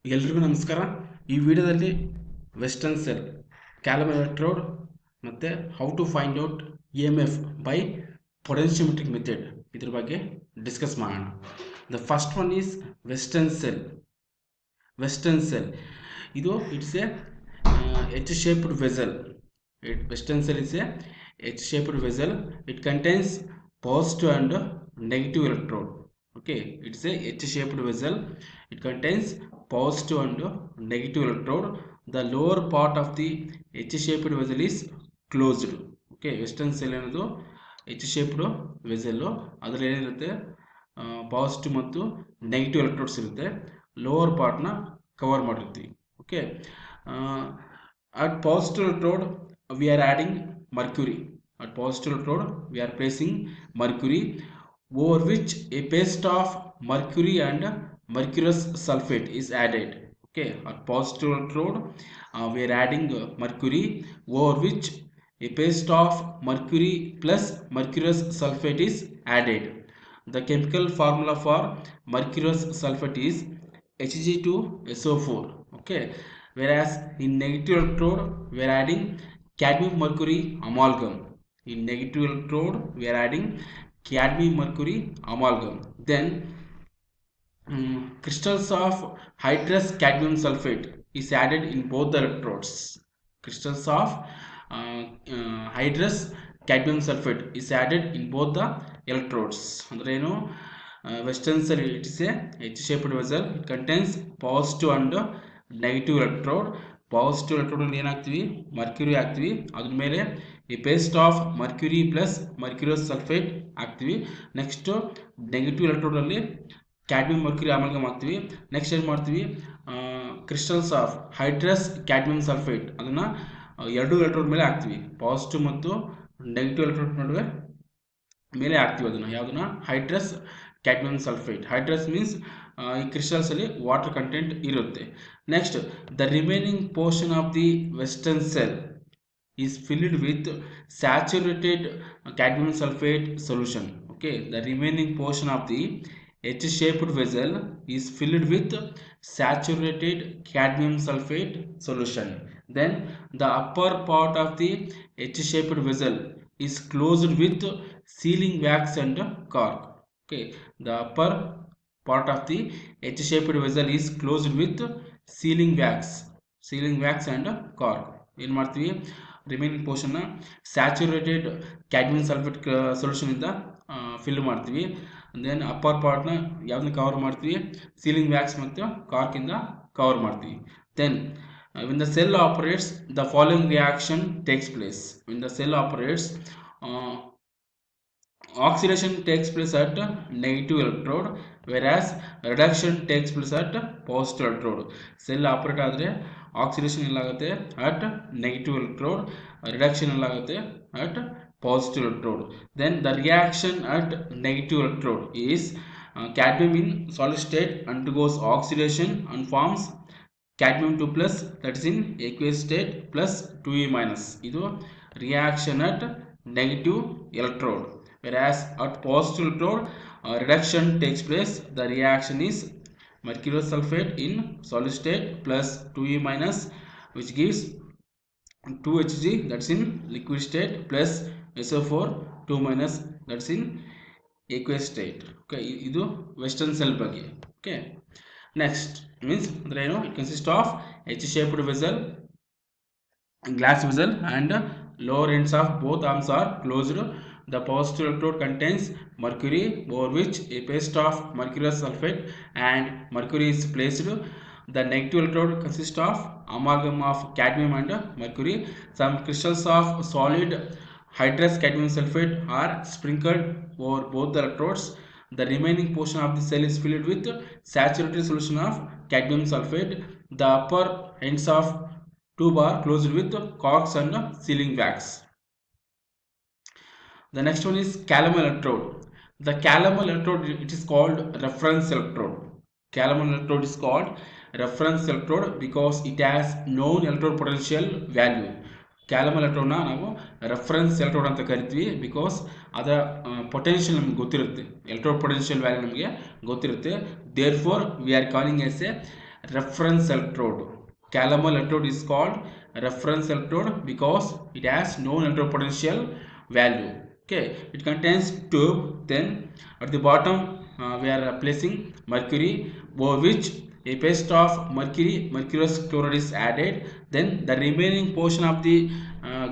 ಎಲ್ರಿಗೂ ನಮಸ್ಕಾರ. ಈ ವಿಡಿಯೋದಲ್ಲಿ ವೆಸ್ಟರ್ನ್ ಸೆಲ್, ಕ್ಯಾಲಮ್ ಎಲೆಕ್ಟ್ರೋಡ್ ಮತ್ತು how to find out EMF by potentiometric method ಇದ್ರ ಬಗ್ಗೆ ಡಿಸ್ಕಸ್ ಮಾಡೋಣ. The first one is western cell. Western cell ಇದು it's a H shaped vessel. Western cell is a H shaped vessel. It contains positive and negative electrode. Okay, it's a H shaped vessel. It contains positive and negative electrode. The lower part of the H shaped vessel is closed. Okay, Western cell ಅನ್ನೋದು H shaped vessel. ಅದರಲ್ಲಿ ಏನಿರುತ್ತೆ, positive ಮತ್ತು negative electrodes ಇರುತ್ತೆ. Lower ಪಾರ್ಟ್ನ cover ಮಾಡಿರ್ತೀವಿ. Okay, at positive electrode we are adding mercury. At positive electrode we are placing mercury, over which a paste of mercury and mercurous sulfate is added. Okay, at positive electrode we are adding mercury, over which a paste of mercury plus mercurous sulfate is added. The chemical formula for mercurous sulfate is Hg2SO4. Okay, whereas in negative electrode we are adding cadmium mercury amalgam. In negative electrode we are adding cadmium mercury amalgam. Then crystals of hydrous cadmium sulfate is added in both the electrodes. Crystals of hydrous cadmium sulfate is added in both the electrodes. Andre ಏನು, Western cell it is a H shaped vessel. It contains positive and negative electrode. Positive electrode ಅಲ್ಲಿ ಏನಾಗ್ತೀವಿ, mercury ಹಾಕ್ತೀವಿ. ಅದ್ರ ಮೇಲೆ ಈ paste of mercury plus mercurous sulphate ಹಾಕ್ತೀವಿ. Next negative electrode ಅಲ್ಲಿ cadmium mercury amalgam ಹಾಕ್ತೀವಿ. ನೆಕ್ಸ್ಟ್ ಏನು ಮಾಡ್ತೀವಿ, crystals of hydrous cadmium sulphate ಅದನ್ನು ಎರಡು ಎಲೆಕ್ಟ್ರೋಡ್ ಮೇಲೆ ಹಾಕ್ತೀವಿ. ಪಾಸಿಟಿವ್ ಮತ್ತು ನೆಗೆಟಿವ್ ಎಲೆಕ್ಟ್ರೋಡ್ ನಡುವೆ ಮೇಲೆ ಹಾಕ್ತೀವಿ. ಅದನ್ನು ಯಾವುದನ್ನ, ಹೈಡ್ರಸ್ ಕ್ಯಾಡ್ಮಿಯಂ ಸಲ್ಫೇಟ್. ಹೈಡ್ರಸ್ ಮೀನ್ಸ್ ಈ ಕ್ರಿಸ್ಟಲ್ಸ್ ಅಲ್ಲಿ ವಾಟರ್ ಕಂಟೆಂಟ್ ಇರುತ್ತೆ. Next, the remaining portion of the western cell is filled with saturated cadmium sulfate solution. Okay, the remaining portion of the H-shaped vessel is filled with saturated cadmium sulfate solution. Then the upper part of the H-shaped vessel is closed with sealing wax and cork. Okay, the upper part of the H-shaped vessel is closed with sealing wax and cork. ಏನು ಮಾಡ್ತೀವಿ, remaining ಪೋರ್ಷನ್ನ saturated cadmium sulphate ಸೊಲ್ಯೂಷನಿಂದ fill ಮಾಡ್ತೀವಿ. Then upper ಪಾರ್ಟ್ನ ಯಾವ್ದನ್ನ cover ಮಾಡ್ತೀವಿ, sealing wax ಮತ್ತು ಕಾರ್ಕಿಂದ ಕವರ್ ಮಾಡ್ತೀವಿ. Then when the cell operates, the following reaction takes place. When the cell operates, oxidation takes place at negative electrode, whereas reduction takes place at positive electrode. Cell operate ಆದರೆ oxidation ಎಲ್ಲಾಗುತ್ತೆ at negative electrode, reduction ಎಲ್ಲಾಗುತ್ತೆ at positive electrode. Then the reaction at negative electrode is cadmium in solid state undergoes oxidation and forms cadmium 2 plus, that is in aqueous state, plus 2E minus. ಇದು reaction at negative electrode. Whereas at positive electrode reduction takes place. The reaction is mercurous sulfate in solid state plus 2E minus, which gives 2Hg, that's in liquid state, plus SO4 2 minus, that's in aqueous state. Okay, ಇದು western cell ಬಗ್ಗೆ. Okay, next means ಅಂದ್ರೆ ಏನು, it consist of H shaped vessel, glass vessel, and lower ends of both arms are closed. The positive electrode contains mercury, over which a paste of mercurous sulfate and mercury is placed. The negative electrode consists of amalgam of cadmium and mercury. Some crystals of solid hydrous cadmium sulfate are sprinkled over both the electrodes. The remaining portion of the cell is filled with saturated solution of cadmium sulfate. The upper ends of tube are closed with corks and sealing wax. The next one is Calum electrode. The Calum electrode, it is called reference electrode. Calum electrode is called reference electrode because it has known electrode potential value. Calum electrode na ನಾವು reference electrode ಅಂತ ಕರಿತೀವಿ because ಅದರ potential ನಮಗೆ ಗೊತ್ತಿರುತ್ತೆ, electrode potential value ನಮಗೆ ಗೊತ್ತಿರುತ್ತೆ. Therefore we are calling as a reference electrode. Calomel electrode is called reference electrode because it has known electrode potential value. Okay, it contains tube. Then at the bottom we are placing mercury, over which a paste of mercurous chloride is added. Then the remaining portion of the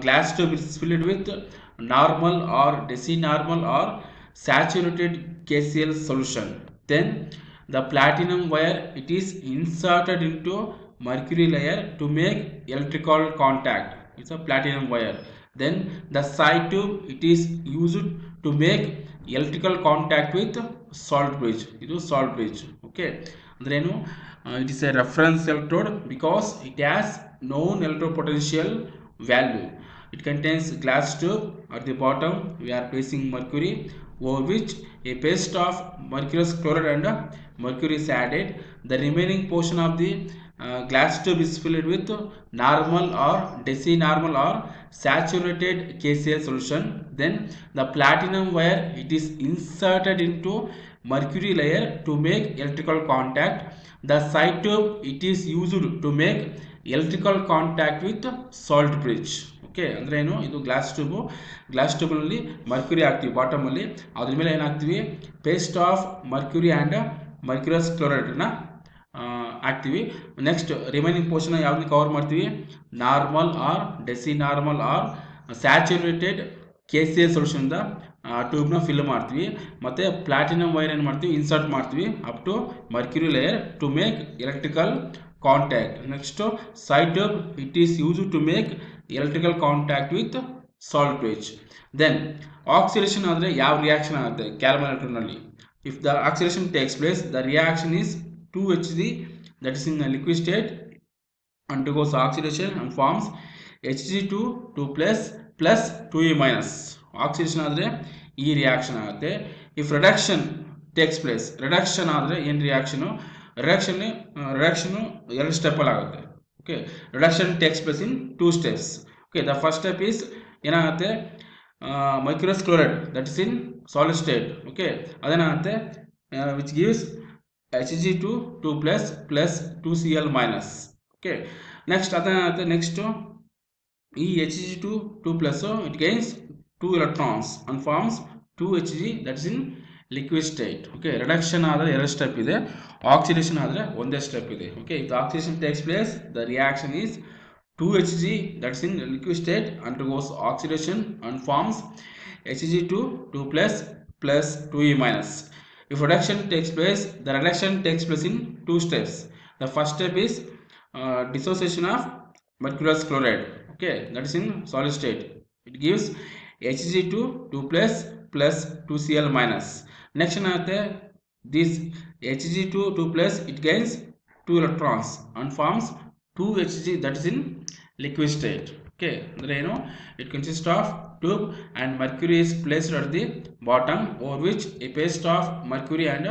glass tube is filled with normal or deci-normal or saturated KCl solution. Then the platinum wire, it is inserted into mercury layer to make electrical contact. It's a platinum wire. Then the side tube, it is used to make electrical contact with salt bridge. It is salt bridge. Okay, andrenu it is a reference electrode because it has known electropotential value. It contains glass tube. At the bottom we are placing mercury, over which a paste of mercurous chloride and mercury is added. The remaining portion of the glass tube is filled with normal or deci-normal or saturated KCl solution. Then the platinum wire, it is inserted into mercury layer to make electrical contact. The side tube, it is used to make electrical contact with salt bridge. Okay ಅಂದರೆ ಏನು, ಇದು glass ಟ್ಯೂಬಲ್ಲಿ Mercury ಹಾಕ್ತೀವಿ ಬಾಟಮಲ್ಲಿ, ಅದ್ರ ಮೇಲೆ ಏನಾಗ್ತೀವಿ, paste of mercury and mercurous ಕ್ಲೋರೈಡನ್ನ ಹಾಕ್ತೀವಿ. ನೆಕ್ಸ್ಟ್ ರಿಮೈನಿಂಗ್ ಪೋರ್ಷನ್ ಯಾವ್ದು ಕವರ್ ಮಾಡ್ತೀವಿ, normal or deci normal or saturated KCl ಸೊಲ್ಯೂಷನ್ದ ಟ್ಯೂಬ್ನ ಫಿಲ್ ಮಾಡ್ತೀವಿ. ಮತ್ತು ಪ್ಲಾಟಿನಮ್ ವೈರ್ ಏನು ಮಾಡ್ತೀವಿ, ಇನ್ಸರ್ಟ್ ಮಾಡ್ತೀವಿ up to mercury layer to make electrical contact. Next side tube, it is use to make electrical contact with salt bridge. Then oxidation ಆದರೆ ಯಾವ reaction ಆಗುತ್ತೆ ಕ್ಯಾಲ್ಮಲ್ ಎಲೆಕ್ಟ್ರೋಡ್ ನಲ್ಲಿ. If the oxidation takes place, the reaction is 2Hg, that is in the liquid state, undergoes oxidation and forms Hg2 2+ 2E minus. oxidation ಆದರೆ ಈ reaction ಆಗುತ್ತೆ. If reduction takes place, reduction ಆದರೆ ಏನು reaction ಎರಡು step ಅಲ್ಲಿ ಆಗುತ್ತೆ. Okay, reduction takes place in 2 steps. Okay, the first step is ಏನಾಗುತ್ತೆ, mercurous chloride, that is in solid state. Okay, ಅದೇನಾಗುತ್ತೆ which gives Hg2 2+ 2Cl minus. Okay, next ಅದೇನಾಗುತ್ತೆ, next ಈ Hg2 2+, it gains 2 electrons and forms 2Hg, that is in liquid state. Okay, reduction ಆದರೆ ಎರಡು step ಇದೆ, oxidation ಆದರೆ ಒಂದೇ step ಇದೆ. Okay, if the oxidation takes place, the reaction is 2Hg, that's in liquid state, undergoes oxidation and forms Hg2 2+ 2E minus. If reduction takes place, the reduction takes place in 2 steps. The first step is dissociation of mercurous chloride. Okay, that is in solid state. It gives Hg2 2+ 2Cl minus. Next ಏನಾಗುತ್ತೆ, this Hg2 2+, it gains 2 electrons and forms 2Hg, that is in liquid state. Okay, ಅಂದರೆ ಏನು, it consists of tube and mercury is placed at the bottom, over which a paste of mercury and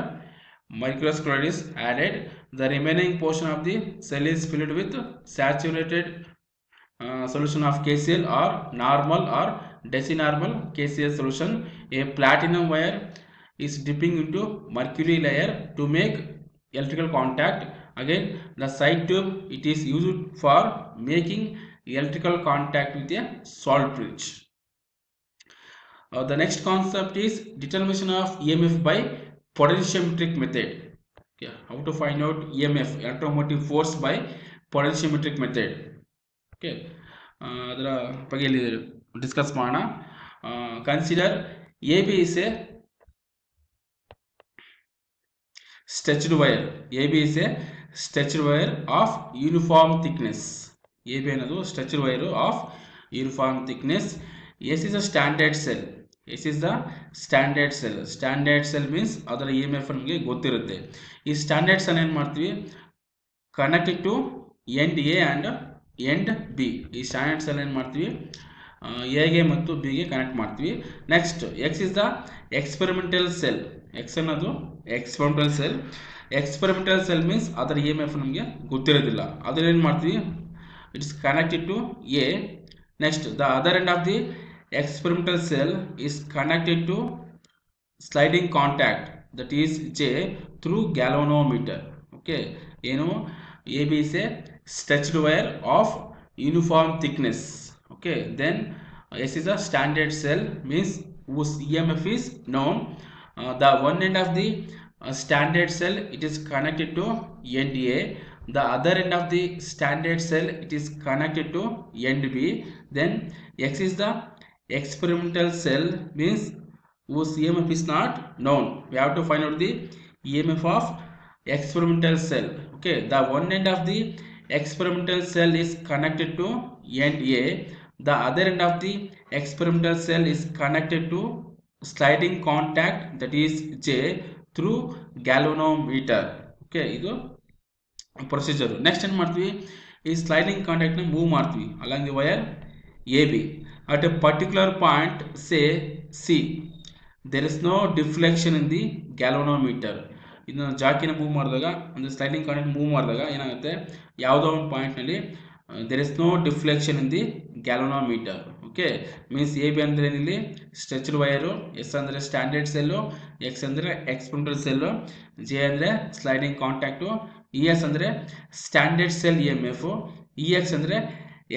mercurous chloride is added. The remaining portion of the cell is filled with saturated solution of KCl or normal or deci-normal KCl solution. A platinum wire is dipping into mercury layer to make electrical contact. Again, the side tube, it is used for making electrical contact with a salt bridge. The next concept is determination of EMF by potentiometric method. Okay, how to find out EMF, electromotive force, by potentiometric method. Okay, ಅದರ ಬಗ್ಗೆ ಇಲ್ಲಿ discuss ಮಾಡೋಣ. Consider AB is a stretched wire. AB is a stretched wire of uniform thickness. AB ಅನ್ನೋದು stretched wire of uniform thickness. S is a standard cell. S is the standard cell. Standard cell means ಅದರ EMF ನಮಗೆ ಗೊತ್ತಿರುತ್ತೆ. ಈ standard cell ಏನು ಮಾಡ್ತೀವಿ, connected to end A and end B. ಈ standard cell ಏನು ಮಾಡ್ತೀವಿ, ಎಗೆ ಮತ್ತು ಬಿಗೆ ಕನೆಕ್ಟ್ ಮಾಡ್ತೀವಿ. Next X is the experimental cell. X ಅನ್ನೋದು experimental cell. Experimental cell means ಅದರ EMF ನಮಗೆ ಗೊತ್ತಿರೋದಿಲ್ಲ, ಅದ್ರ ಏನು ಮಾಡ್ತೀವಿ, it's connected to A. Next the other end of the experimental cell is connected to sliding contact, that is J, through galvanometer. Okay, ಏನು AB is a stretched wire of uniform thickness. Okay, then S is a standard cell, means whose EMF is known. The one end of the standard cell, it is connected to end A. The other end of the standard cell, it is connected to end B. Then X is the experimental cell, means whose EMF is not known. We have to find out the EMF of experimental cell. Okay, the one end of the experimental cell is connected to end A. The other end of the experimental cell is connected to sliding contact, that is J, through galvanometer. Okay, ಇದು procedure. Next ಏನು ಮಾಡ್ತೀವಿ, ಈ sliding ಕಾಂಟ್ಯಾಕ್ಟ್ನ move ಮಾಡ್ತೀವಿ along the wire A B at a particular point say C. There is no deflection in the galvanometer. ಇದನ್ನ ಜಾಕಿನ move ಮಾಡಿದಾಗ, ಅಂದರೆ ಸ್ಲೈಡಿಂಗ್ ಕಾಂಟ್ಯಾಕ್ಟ್ ಮೂವ್ ಮಾಡಿದಾಗ ಏನಾಗುತ್ತೆ, ಯಾವುದೋ ಒಂದು ಪಾಯಿಂಟ್ನಲ್ಲಿ there is no deflection in the galvanometer. Okay, means A B ಅಂದರೆ ಏನಿಲ್ಲಿ ಸ್ಟ್ರೆಚ್ಡ್ ವೈರು, ಎಸ್ ಅಂದರೆ ಸ್ಟ್ಯಾಂಡರ್ಡ್ ಸೆಲ್ಲು, ಎಕ್ಸ್ ಅಂದರೆ ಎಕ್ಸ್ಪೆರಿಮೆಂಟಲ್ ಸೆಲ್ಲು, ಜೆ ಅಂದರೆ ಸ್ಲೈಡಿಂಗ್ ಕಾಂಟ್ಯಾಕ್ಟು, ಇ ಎಸ್ ಅಂದರೆ standard cell E M F, E X ಅಂದರೆ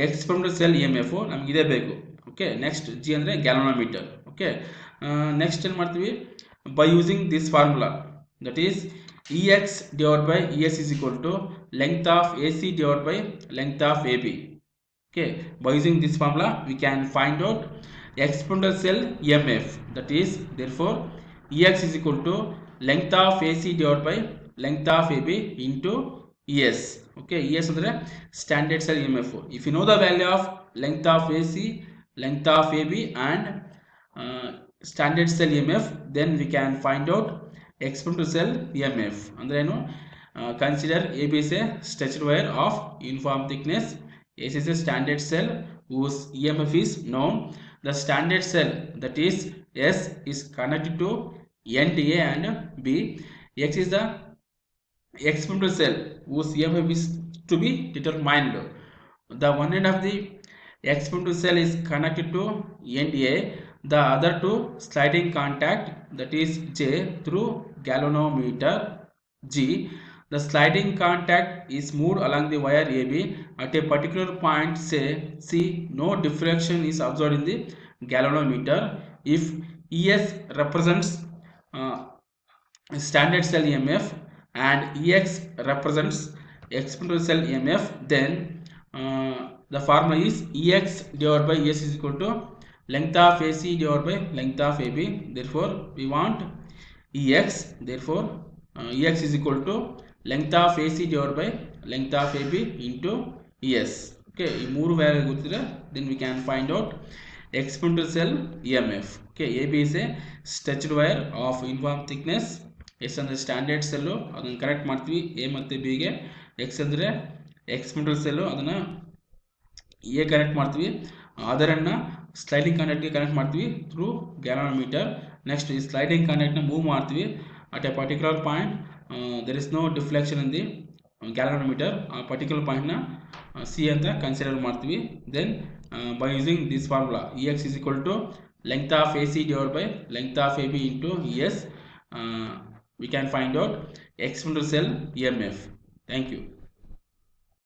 experimental cell E M F, ನಮ್ಗೆ ಇದೇ ಬೇಕು. ಓಕೆ, ನೆಕ್ಸ್ಟ್ ಜಿ ಅಂದರೆ ಗ್ಯಾಲ್ವನೋಮೀಟರ್. ಓಕೆ, ನೆಕ್ಸ್ಟ್ ಏನು ಮಾಡ್ತೀವಿ, by using this formula, that is Ex divided by Es is equal to length of AC divided by length of AB. Okay, by using this formula we can find out experimental cell EMF, that is therefore Ex is equal to length of AC divided by length of AB into Es. Okay, Es andre standard cell EMF. If you know the value of length of AC, length of AB and standard cell EMF, then we can find out experimental cell EMF. ಅಂದ್ರೆ ಏನು, consider AB is a stretched wire of uniform thickness, AC is a standard cell whose EMF is known. The standard cell, that is S, is connected to end A and B. X is the experimental cell whose EMF is to be determined. The one end of the experimental cell is connected to end A, the other to sliding contact, that is J, through galvanometer G. The sliding contact is moved along the wire AB at a particular point, say C. No diffraction is observed in the galvanometer. If ES represents standard cell EMF and EX represents experimental cell EMF, then the formula is Ex divided by Es is equal to length of AC divided by length of AB. Therefore we want Ex, therefore Ex is equal to length of AC divided by length of AB into Es. Okay, ಈ ಮೂರು value ಗೊತ್ತಿದ್ರೆ then we can find out experimental cell EMF. Okay, AB is a stretched wire of uniform thickness, S ಅಂದರೆ standard cell, ಅದನ್ನು connect ಮಾಡ್ತೀವಿ A ಮತ್ತು ಬಿಗೆ. X ಅಂದರೆ experimental cell, ಅದನ್ನು ಎ ಕನೆಕ್ಟ್ ಮಾಡ್ತೀವಿ, ಅದರನ್ನು ಸ್ಲೈಡಿಂಗ್ ಕಾಂಟ್ಯಾಕ್ಟ್ಗೆ ಕನೆಕ್ಟ್ ಮಾಡ್ತೀವಿ ಥ್ರೂ ಗ್ಯಾಲ್ವನೋಮೀಟರ್. ನೆಕ್ಸ್ಟ್ ಈ ಸ್ಲೈಡಿಂಗ್ ಕಾಂಟ್ಯಾಕ್ಟ್ನ ಮೂವ್ ಮಾಡ್ತೀವಿ at a particular point, there is no deflection in the galvanometer, ಆ ಪರ್ಟಿಕ್ಯುಲರ್ ಪಾಯಿಂಟ್ನ ಸಿ ಅಂತ ಕನ್ಸಿಡರ್ ಮಾಡ್ತೀವಿ. Then by using this formula Ex is equal to length of AC divided by length of AB into Es, we can find out experimental cell EMF. Thank you.